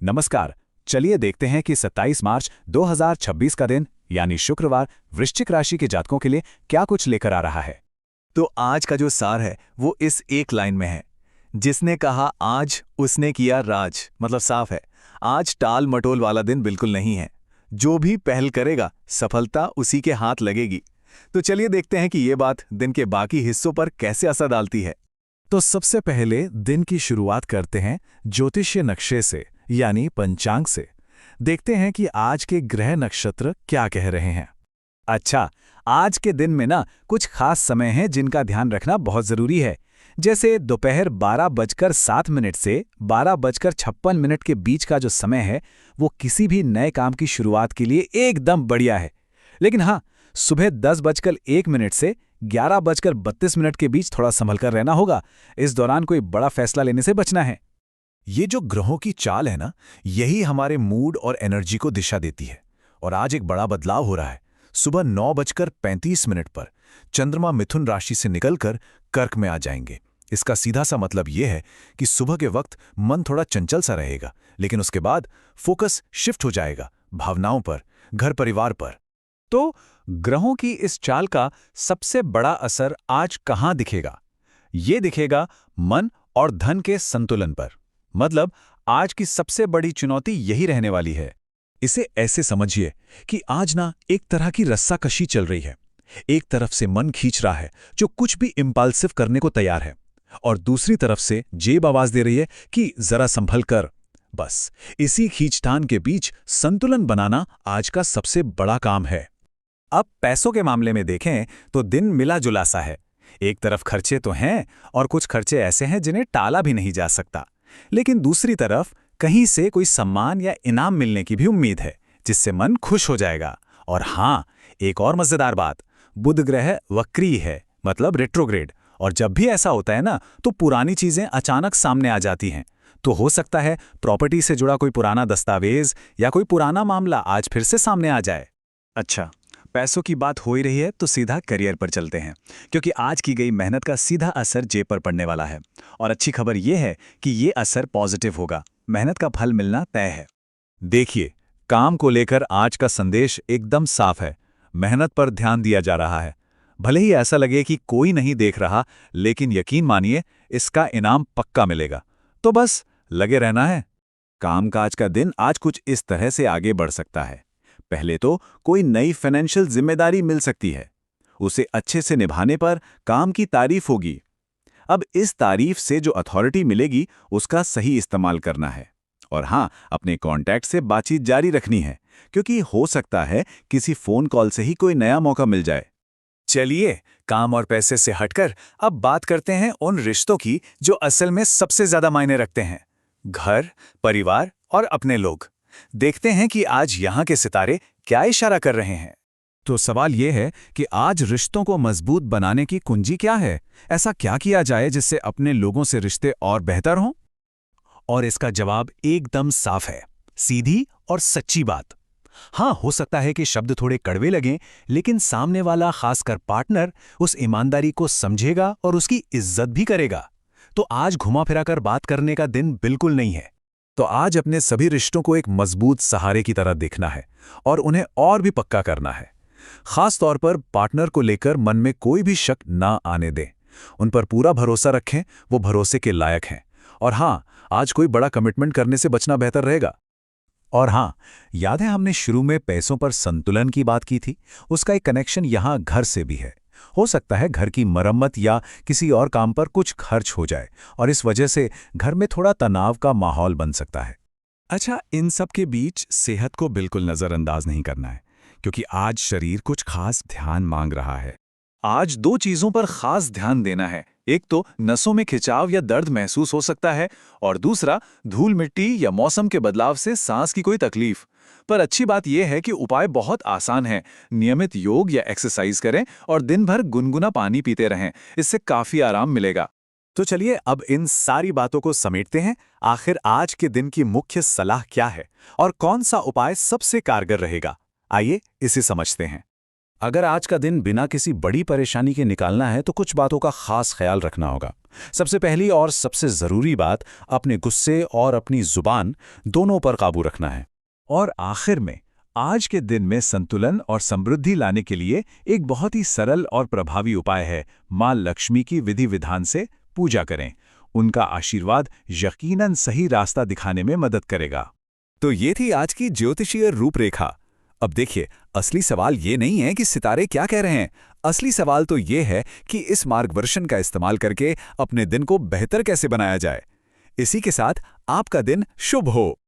नमस्कार। चलिए देखते हैं कि 27 मार्च 2026 का दिन यानी शुक्रवार वृश्चिक राशि के जातकों के लिए क्या कुछ लेकर आ रहा है। तो आज का जो सार है वो इस एक लाइन में है। जिसने कहा आज उसने किया राज, मतलब साफ है, आज टाल मटोल वाला दिन बिल्कुल नहीं है। जो भी पहल करेगा सफलता उसी के हाथ लगेगी। तो चलिए देखते हैं कि ये बात दिन के बाकी हिस्सों पर कैसे असर डालती है। तो सबसे पहले दिन की शुरुआत करते हैं ज्योतिषीय नक्शे से यानी पंचांग से। देखते हैं कि आज के ग्रह नक्षत्र क्या कह रहे हैं। अच्छा, आज के दिन में कुछ खास समय हैं जिनका ध्यान रखना बहुत जरूरी है। जैसे दोपहर 12:07 से 12:56 के बीच का जो समय है वो किसी भी नए काम की शुरुआत के लिए एकदम बढ़िया है। लेकिन हाँ, सुबह 10:01 से 11:32 के बीच थोड़ा संभल कर रहना होगा। इस दौरान कोई बड़ा फैसला लेने से बचना है। ये जो ग्रहों की चाल है ना, यही हमारे मूड और एनर्जी को दिशा देती है। और आज एक बड़ा बदलाव हो रहा है। सुबह 9:35 पर चंद्रमा मिथुन राशि से निकलकर कर्क में आ जाएंगे। इसका सीधा सा मतलब यह है कि सुबह के वक्त मन थोड़ा चंचल सा रहेगा, लेकिन उसके बाद फोकस शिफ्ट हो जाएगा भावनाओं पर, घर परिवार पर। तो ग्रहों की इस चाल का सबसे बड़ा असर आज कहाँ दिखेगा? ये दिखेगा मन और धन के संतुलन पर। मतलब आज की सबसे बड़ी चुनौती यही रहने वाली है। इसे ऐसे समझिए कि आज एक तरह की रस्साकशी चल रही है। एक तरफ से मन खींच रहा है जो कुछ भी इम्पल्सिव करने को तैयार है, और दूसरी तरफ से जेब आवाज दे रही है कि जरा संभल कर। बस इसी खींचतान के बीच संतुलन बनाना आज का सबसे बड़ा काम है। अब पैसों के मामले में देखें तो दिन मिला जुला सा है। एक तरफ खर्चे तो हैं और कुछ खर्चे ऐसे हैं जिन्हें टाला भी नहीं जा सकता, लेकिन दूसरी तरफ कहीं से कोई सम्मान या इनाम मिलने की भी उम्मीद है जिससे मन खुश हो जाएगा। और हाँ, एक और मजेदार बात, बुध ग्रह वक्री है, मतलब रेट्रोग्रेड। और जब भी ऐसा होता है तो पुरानी चीजें अचानक सामने आ जाती हैं। तो हो सकता है प्रॉपर्टी से जुड़ा कोई पुराना दस्तावेज या कोई पुराना मामला आज फिर से सामने आ जाए। अच्छा, पैसों की बात हो ही रही है तो सीधा करियर पर चलते हैं, क्योंकि आज की गई मेहनत का सीधा असर जेब पर पड़ने वाला है। और अच्छी खबर यह है कि ये असर पॉजिटिव होगा। मेहनत का फल मिलना तय है। देखिए, काम को लेकर आज का संदेश एकदम साफ है। मेहनत पर ध्यान दिया जा रहा है। भले ही ऐसा लगे कि कोई नहीं देख रहा, लेकिन यकीन मानिए इसका इनाम पक्का मिलेगा। तो बस लगे रहना है। कामकाज का दिन आज कुछ इस तरह से आगे बढ़ सकता है। पहले तो कोई नई फाइनेंशियल जिम्मेदारी मिल सकती है। उसे अच्छे से निभाने पर काम की तारीफ होगी। अब इस तारीफ से जो अथॉरिटी मिलेगी उसका सही इस्तेमाल करना है। और हाँ, अपने कॉन्टैक्ट से बातचीत जारी रखनी है, क्योंकि हो सकता है किसी फोन कॉल से ही कोई नया मौका मिल जाए। चलिए, काम और पैसे से हटकर अब बात करते हैं उन रिश्तों की जो असल में सबसे ज्यादा मायने रखते हैं। घर, परिवार और अपने लोग। देखते हैं कि आज यहाँ के सितारे क्या इशारा कर रहे हैं। तो सवाल यह है कि आज रिश्तों को मजबूत बनाने की कुंजी क्या है? ऐसा क्या किया जाए जिससे अपने लोगों से रिश्ते और बेहतर हों? और इसका जवाब एकदम साफ है, सीधी और सच्ची बात। हाँ, हो सकता है कि शब्द थोड़े कड़वे लगें, लेकिन सामने वाला, खासकर पार्टनर, उस ईमानदारी को समझेगा और उसकी इज्जत भी करेगा। तो आज घुमा फिराकर बात करने का दिन बिल्कुल नहीं है। तो आज अपने सभी रिश्तों को एक मजबूत सहारे की तरह देखना है और उन्हें और भी पक्का करना है। खास तौर पर पार्टनर को लेकर मन में कोई भी शक ना आने दें। उन पर पूरा भरोसा रखें, वो भरोसे के लायक हैं। और हाँ, आज कोई बड़ा कमिटमेंट करने से बचना बेहतर रहेगा। और हाँ, याद है हमने शुरू में पैसों पर संतुलन की बात की थी? उसका एक कनेक्शन यहाँ घर से भी है। हो सकता है घर की मरम्मत या किसी और काम पर कुछ खर्च हो जाए और इस वजह से घर में थोड़ा तनाव का माहौल बन सकता है। अच्छा, इन सब के बीच सेहत को बिल्कुल नज़रअंदाज नहीं करना है, क्योंकि आज शरीर कुछ खास ध्यान मांग रहा है। आज दो चीज़ों पर खास ध्यान देना है। एक तो नसों में खिंचाव या दर्द महसूस हो सकता है, और दूसरा धूल मिट्टी या मौसम के बदलाव से सांस की कोई तकलीफ। पर अच्छी बात यह है कि उपाय बहुत आसान है। नियमित योग या एक्सरसाइज करें और दिन भर गुनगुना पानी पीते रहें। इससे काफ़ी आराम मिलेगा। तो चलिए अब इन सारी बातों को समेटते हैं। आखिर आज के दिन की मुख्य सलाह क्या है और कौन सा उपाय सबसे कारगर रहेगा? आइए इसे समझते हैं। अगर आज का दिन बिना किसी बड़ी परेशानी के निकालना है तो कुछ बातों का खास ख्याल रखना होगा। सबसे पहली और सबसे ज़रूरी बात, अपने गुस्से और अपनी ज़ुबान दोनों पर काबू रखना है। और आखिर में, आज के दिन में संतुलन और समृद्धि लाने के लिए एक बहुत ही सरल और प्रभावी उपाय है, माँ लक्ष्मी की विधि विधान से पूजा करें। उनका आशीर्वाद यकीनन सही रास्ता दिखाने में मदद करेगा। तो ये थी आज की ज्योतिषीय रूपरेखा। अब देखिए, असली सवाल ये नहीं है कि सितारे क्या कह रहे हैं। असली सवाल तो ये है कि इस मार्गदर्शन का इस्तेमाल करके अपने दिन को बेहतर कैसे बनाया जाए। इसी के साथ आपका दिन शुभ हो।